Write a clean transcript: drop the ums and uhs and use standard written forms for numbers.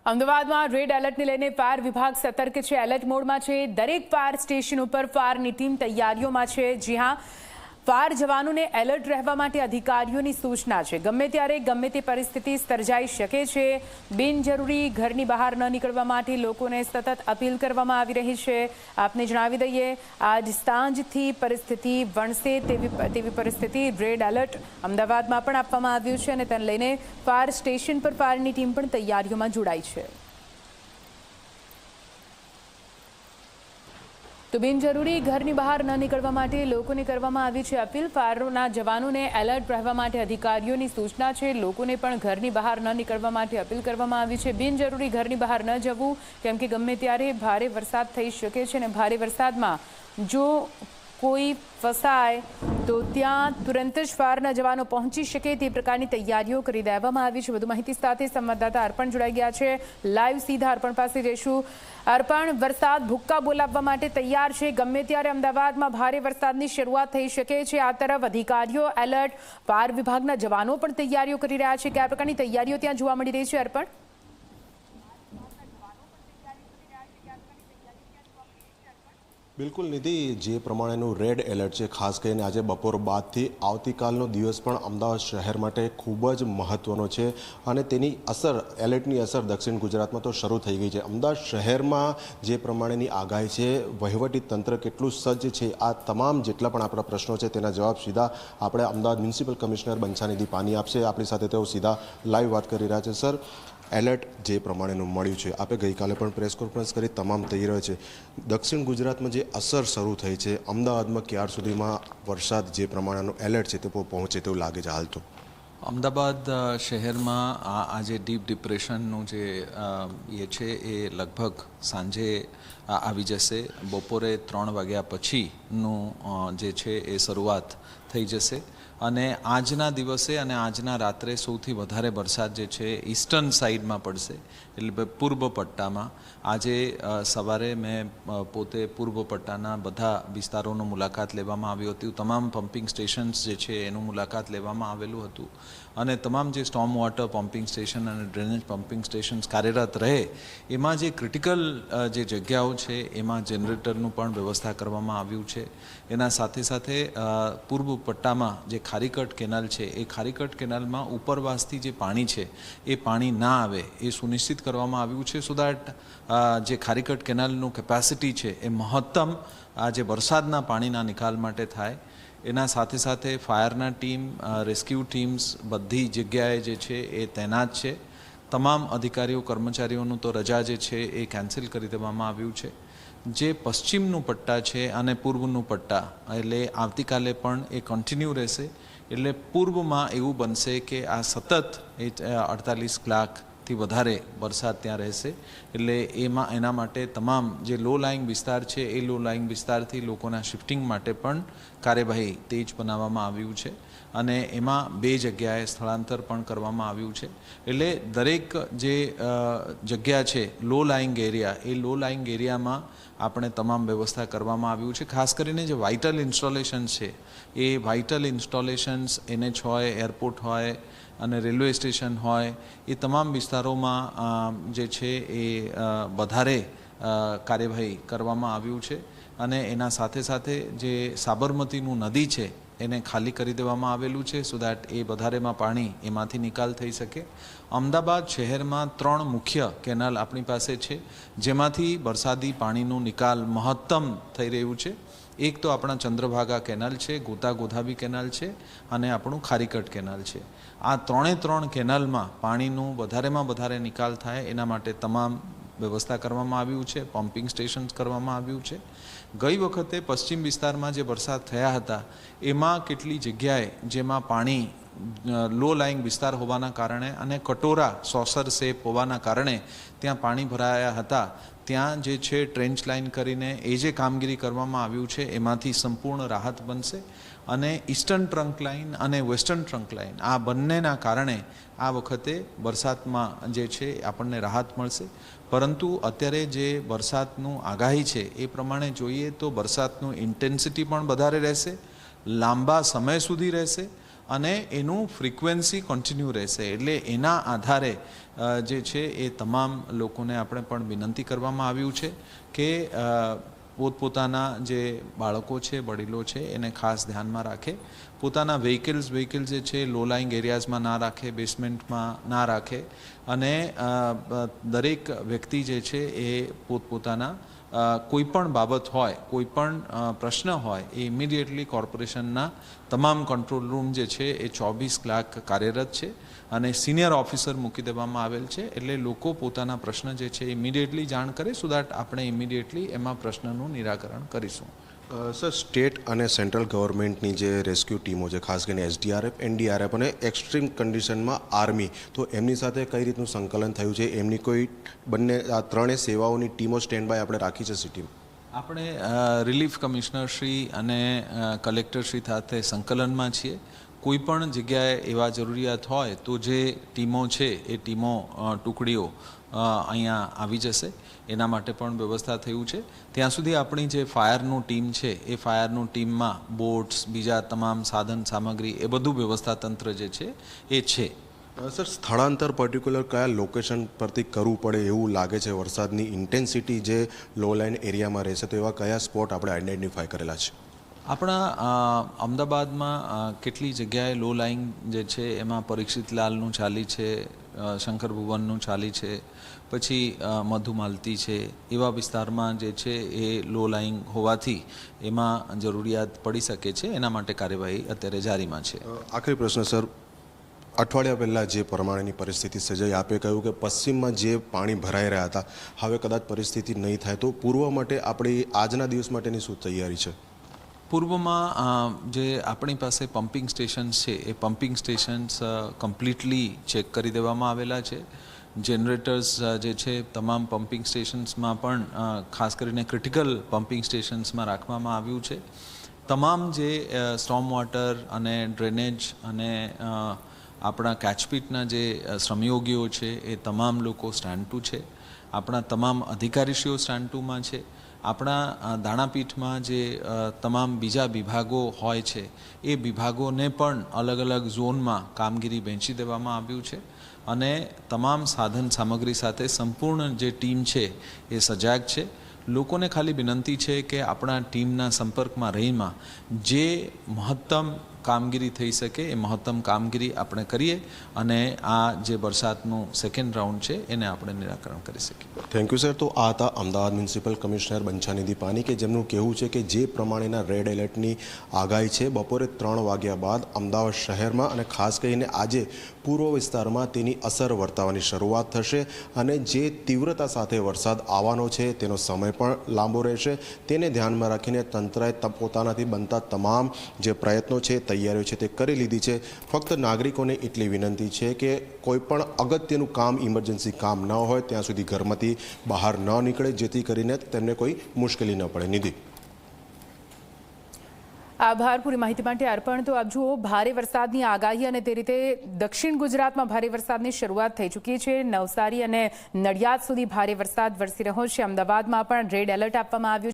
અમદાવાદમાં રેડ એલર્ટને લઈને ફાયર વિભાગ સતર્ક છે, એલર્ટ મોડમાં છે। દરેક ફાયર સ્ટેશન ઉપર ફાયરની ટીમ તૈયારીઓમાં છે। જી હા, ફાયર જવાનોને એલર્ટ રહેવા માટે અધિકારીઓની સૂચના છે। ગમે ત્યારે ગમે તે પરિસ્થિતિ સર્જાઈ શકે છે। બિનજરૂરી ઘરની બહાર ન નીકળવા માટે લોકોને સતત અપીલ કરવામાં આવી રહી છે। આપને જણાવી દઈએ, આજ સાંજથી પરિસ્થિતિ વણસે તેવી પરિસ્થિતિ રેડ એલર્ટ અમદાવાદમાં પણ આપવામાં આવ્યું છે અને તેને લઈને ફાયર સ્ટેશન પર ફાયરની ટીમ પણ તૈયારીઓમાં જોડાઈ છે। તો બિનજરૂરી ઘરની બહાર ન નીકળવા માટે લોકોને કરવામાં આવી છે અપીલ। ફાયરના જવાનોને એલર્ટ રહેવા માટે અધિકારીઓની સૂચના છે। લોકોને પણ ઘરની બહાર ન નીકળવા માટે અપીલ કરવામાં આવી છે। બિનજરૂરી ઘરની બહાર ન જવું, કેમ કે ગમે ત્યારે ભારે વરસાદ થઈ શકે છે અને ભારે વરસાદમાં જો કોઈ ફસાય તો ત્યાં તુરંત જ ફાયરના જવાનો પહોંચી શકે તે પ્રકારની તૈયારીઓ કરી દેવામાં આવી છે। વધુ માહિતી સાથે સંવાદદાતા અર્પણ જોડાઈ ગયા છે। લાઈવ સીધા અર્પણ પાસે જઈશું। અર્પણ, વરસાદ ભૂક્કા બોલાવવા માટે તૈયાર છે। ગમે ત્યારે અમદાવાદમાં ભારે વરસાદની શરૂઆત થઈ શકે છે। આ તરફ અધિકારીઓ એલર્ટ, ફાયર વિભાગના જવાનો પણ તૈયારીઓ કરી રહ્યા છે। કયા પ્રકારની તૈયારીઓ ત્યાં જોવા મળી રહી છે અર્પણ? બિલકુલ નિધિ, જે પ્રમાણેનું રેડ એલર્ટ છે, ખાસ કરીને આજે બપોર બાદથી આવતીકાલનો દિવસ પણ અમદાવાદ શહેર માટે ખૂબ જ મહત્વનો છે અને તેની અસર, એલર્ટની અસર દક્ષિણ ગુજરાતમાં તો શરૂ થઈ ગઈ છે। અમદાવાદ શહેરમાં જે પ્રમાણેની આગાહી છે, વહીવટી તંત્ર કેટલું સજ્જ છે, આ તમામ જેટલા પણ આપણા પ્રશ્નો છે તેના જવાબ સીધા આપણે અમદાવાદ મ્યુનિસિપલ કમિશનર બંછાનિધિ પાની આપશે। આપણી સાથે તેઓ સીધા લાઈવ વાત કરી રહ્યા છે। સર, એલર્ટ જે પ્રમાણેનું મળ્યું છે, આપે ગઈકાલે પણ પ્રેસ કોન્ફરન્સ કરી, તમામ તૈયારીઓ છે, દક્ષિણ ગુજરાતમાં જે અસર શરૂ થઈ છે, અમદાવાદમાં ક્યાર સુધીમાં વરસાદ જે પ્રમાણેનું એલર્ટ છે તે પહોંચે તેવું લાગે છે હાલ તો? અમદાવાદ શહેરમાં આજે ડીપ ડિપ્રેશનનું જે એ છે એ લગભગ સાંજે આવી જશે। બપોરે 3 વાગ્યા પછીનું જે છે એ શરૂઆત થઈ જશે અને આજના દિવસે અને આજના રાત્રે સૌથી વધારે વરસાદ જે છે ઈસ્ટર્ન સાઈડમાં પડશે, એટલે પૂર્વ પટ્ટામાં। આજે સવારે મેં પોતે પૂર્વ પટ્ટાના બધા વિસ્તારોનું મુલાકાત લેવામાં આવ્યું હતું। તમામ પમ્પિંગ સ્ટેશન્સ જે છે એનું મુલાકાત લેવામાં આવેલું હતું અને તમામ જે સ્ટોર્મ વોટર પમ્પિંગ સ્ટેશન અને ડ્રેનેજ પમ્પિંગ સ્ટેશન્સ કાર્યરત રહે, એમાં જે ક્રિટિકલ જે જગ્યાઓ છે એમાં જનરેટરનું પણ વ્યવસ્થા કરવામાં આવ્યું છે। એના સાથે સાથે પૂર્વ પટ્ટામાં જે ખારીકટ કેનાલ છે, એ ખારીકટ કેનાલમાં ઉપરવાસથી જે પાણી છે એ પાણી ના આવે એ સુનિશ્ચિત કરવામાં આવ્યું છે, સો દેટ જે ખારીકટ કેનાલનું કેપેસિટી છે એ મહત્તમ આ જે વરસાદના પાણીના નિકાલ માટે થાય। એના સાથે સાથે ફાયરના ટીમ, રેસ્ક્યુ ટીમ્સ બધી જગ્યાએ જે છે એ તૈનાત છે। તમામ અધિકારીઓ કર્મચારીઓનું તો રજા જે છે એ કેન્સલ કરી દેવામાં આવ્યું છે। જે પશ્ચિમનું પટ્ટા છે અને પૂર્વનું પટ્ટા, એટલે આવતીકાલે પણ એ કન્ટિન્યુ રહેશે। એટલે પૂર્વમાં એવું બનશે કે આ સતત 48 કલાકથી વધારે વરસાદ ત્યાં રહેશે, એટલે એના માટે તમામ જે લો લાઇંગ વિસ્તાર છે એ લો લાઇંગ વિસ્તારથી લોકોના શિફ્ટિંગ માટે પણ કાર્યવાહી તેજ બનાવવામાં આવ્યું છે અને એમાં 2 જગ્યાએ સ્થળાંતર પણ કરવામાં આવ્યું છે। એટલે દરેક જે જગ્યા છે લો લાઇંગ એરિયા, એ લો લાઇંગ એરિયામાં આપણે તમામ વ્યવસ્થા કરવામાં આવ્યું છે। ખાસ કરીને જે વાઇટલ ઇન્સ્ટોલેશન્સ છે, એ વાઇટલ ઇન્સ્ટોલેશન્સ NH હોય, એરપોર્ટ હોય અને રેલવે સ્ટેશન હોય, એ તમામ વિસ્તારોમાં જે છે એ વધારે કાર્યવાહી કરવામાં આવ્યું છે અને એના સાથે સાથે જે સાબરમતીનું નદી છે એને ખાલી કરી દેવામાં આવેલું છે, સો દેટ એ વધારેમાં પાણી એમાંથી નિકાલ થઈ શકે। અમદાવાદ શહેરમાં 3 મુખ્ય કેનાલ આપણી પાસે છે, જેમાંથી વરસાદી પાણીનું નિકાલ મહત્તમ થઈ રહ્યું છે। એક તો આપણા ચંદ્રભાગા કેનાલ છે, ગોતાગોધાવી કેનાલ છે અને આપણું ખારીકટ કેનાલ છે। આ 3 કેનાલમાં પાણીનું વધારેમાં વધારે નિકાલ થાય એના માટે તમામ વ્યવસ્થા કરવામાં આવ્યું છે, પમ્પિંગ સ્ટેશન્સ કરવામાં આવ્યું છે। ગઈ વખતે પશ્ચિમ વિસ્તારમાં જે વરસાદ થયા હતા એમાં કેટલી જગ્યાએ જેમાં પાણી લો લાઇંગ વિસ્તાર હોવાના કારણે અને કટોરા સોસર શેપ હોવાના કારણે ત્યાં પાણી ભરાયા હતા, ત્યાં જે છે ટ્રેન્ચ લાઇન કરીને એ જે કામગીરી કરવામાં આવ્યું છે એમાંથી સંપૂર્ણ રાહત બનશે અને ઈસ્ટર્ન ટ્રંક લાઇન અને વેસ્ટર્ન ટ્રંક લાઇન, આ બંનેના કારણે આ વખતે વરસાદમાં જે છે આપણને રાહત મળશે। પરંતુ અત્યારે જે વરસાદનું આગાહી છે એ પ્રમાણે જોઈએ તો વરસાદનું ઇન્ટેન્સિટી પણ વધારે રહેશે, લાંબા સમય સુધી રહેશે અને એનું ફ્રીક્વન્સી કન્ટિન્યુ રહેશે. એટલે એના આધારે જે છે એ તમામ લોકોને આપણે પણ વિનંતી કરવામાં આવ્યું છે કે પોતપોતાના જે બાળકો છે, વડીલો છે, એને ખાસ ધ્યાનમાં રાખે. પોતાના વ્હીકલ જે છે લો લાઇંગ એરિયાઝમાં ના રાખે, બેસમેન્ટમાં ના રાખે, અને દરેક વ્યક્તિ જે છે એ પોતપોતાના કોઈ પણ બાબત હોય, કોઈ પણ પ્રશ્ન હોય, એ ઇમિડિયેટલી કોર્પોરેશનના તમામ કંટ્રોલ રૂમ જે છે એ 24 કલાક કાર્યરત છે અને સિનિયર ઓફિસર મૂકી દેવામાં આવેલ છે. એટલે લોકો પોતાના પ્રશ્ન જે છે ઇમિડિયેટલી જાણ કરે, સો દેટ આપણે ઇમિડિયેટલી એમાં પ્રશ્નનું નિરાકરણ કરીશું. સર, સ્ટેટ અને સેન્ટ્રલ ગવર્મેન્ટની જે રેસ્ક્યુ ટીમો છે, ખાસ કરીને SDRF, NDRF અને એક્સ્ટ્રીમ કન્ડિશનમાં આર્મી, તો એમની સાથે કઈ રીતનું સંકલન થયું છે? એમની કોઈ બંને આ ત્રણેય સેવાઓની ટીમો સ્ટેન્ડ બાય આપણે રાખી છે સિટીમાં? આપણે રિલીફ કમિશનર શ્રી અને કલેક્ટર શ્રી સાથે સંકલનમાં છીએ. કોઈ પણ જગ્યાએ એવા જરૂરિયાત હોય તો જે ટીમો છે એ ટીમો ટુકડીઓ અહીંયા આવી જશે. એના માટે પણ વ્યવસ્થા થયું છે. ત્યાં સુધી આપણી જે ફાયરનું ટીમ છે એ ફાયરનું ટીમમાં બોટ્સ, બીજા તમામ સાધન સામગ્રી, એ બધું વ્યવસ્થા તંત્ર જે છે એ છે. સર, સ્થળાંતર પર્ટિક્યુલર કયા લોકેશન પરથી કરવું પડે એવું લાગે છે? વરસાદની ઇન્ટેન્સિટી જે લો લાઇન એરિયામાં રહેશે, તો એવા કયા સ્પોટ આપણે આઈડેન્ટિફાય કરેલા છે? આપણા અમદાવાદમાં કેટલી જગ્યાએ લો લાઇંગ જે છે એમાં પરીક્ષિત લાલનું ચાલી છે, શંકર ભુવનનું ચાલી છે, પછી મધુમાલતી છે. એવા વિસ્તારમાં જે છે એ લો લાઇંગ હોવાથી એમાં જરૂરિયાત પડી શકે છે. એના માટે કાર્યવાહી અત્યારે જારીમાં છે. આખરી પ્રશ્ન સર, અઠવાડિયા પહેલાં જે પ્રમાણેની પરિસ્થિતિ સર્જાઈ, આપે કહ્યું કે પશ્ચિમમાં જે પાણી ભરાઈ રહ્યા હતા, હવે કદાચ પરિસ્થિતિ નહીં થાય, તો પૂર્વ માટે આપણી આજના દિવસ માટેની શું તૈયારી છે? પૂર્વમાં જે આપણી પાસે પમ્પિંગ સ્ટેશન્સ છે એ પમ્પિંગ સ્ટેશન્સ કમ્પ્લીટલી ચેક કરી દેવામાં આવેલા છે. જનરેટર્સ જે છે તમામ પમ્પિંગ સ્ટેશન્સમાં પણ ખાસ કરીને ક્રિટિકલ પમ્પિંગ સ્ટેશન્સમાં રાખવામાં આવ્યું છે. તમામ જે સ્ટોર્મ વોટર અને ડ્રેનેજ અને આપણા કેચપીટના જે શ્રમયોગીઓ છે એ તમામ લોકો સ્ટેન્ડ ટુ છે. આપણા તમામ અધિકારીશ્રીઓ સ્ટેન્ડ ટુમાં છે. આપણા દાણાપીઠમાં જે તમામ બીજા વિભાગો હોય છે એ વિભાગોને પણ અલગ અલગ ઝોનમાં કામગીરી વહેંચી દેવામાં આવ્યું છે. અને તમામ સાધન સામગ્રી સાથે સંપૂર્ણ જે ટીમ છે એ સજાગ છે. લોકોને ખાલી વિનંતી છે કે આપણા ટીમના સંપર્કમાં રહીમાં જે મહત્તમ કામગીરી થઈ શકે એ મહત્તમ કામગીરી આપણે કરીએ અને આ જે વરસાદનું સેકન્ડ રાઉન્ડ છે એને આપણે નિરાકરણ કરી શકીએ. Thank you sir. તો આ હતા અમદાવાદ મ્યુનિસિપલ કમિશનર બંછાનિધિ પાની, કે જેમનું કહેવું છે કે જે પ્રમાણેના રેડ એલર્ટની આગાહી છે, બપોરે 3 વાગ્યા બાદ અમદાવાદ શહેરમાં અને ખાસ કરીને આજે પૂર્વ વિસ્તારમાં તેની અસર વર્તાવાની શરૂઆત થશે અને જે તીવ્રતા સાથે વરસાદ આવવાનો છે તેનો સમય પણ લાંબો રહેશે. તેને ધ્યાનમાં રાખીને તંત્રએ પોતાનાથી બનતા તમામ જે પ્રયત્નો છે, તૈયારીઓ છે તે કરી લીધી છે. ફક્ત નાગરિકોને એટલી વિનંતી છે કે કોઈ પણ અગત્યનું કામ, ઇમરજન્સી કામ ન હોય ત્યાં સુધી ઘરમાંથી બહાર ન નીકળે, જેથી કરીને તેમને કોઈ મુશ્કેલી ન પડે. નિધિ. આભાર પૂરી માહિતી માટે અર્પણ. તો આપ જુઓ, ભારે વરસાદની આગાહી અને તે રીતે દક્ષિણ ગુજરાતમાં ભારે વરસાદની શરૂઆત થઈ ચૂકી છે. નવસારી અને નડિયાદ સુધી ભારે વરસાદ વરસી રહ્યો છે. અમદાવાદમાં પણ રેડ એલર્ટ આપવામાં આવ્યું છે.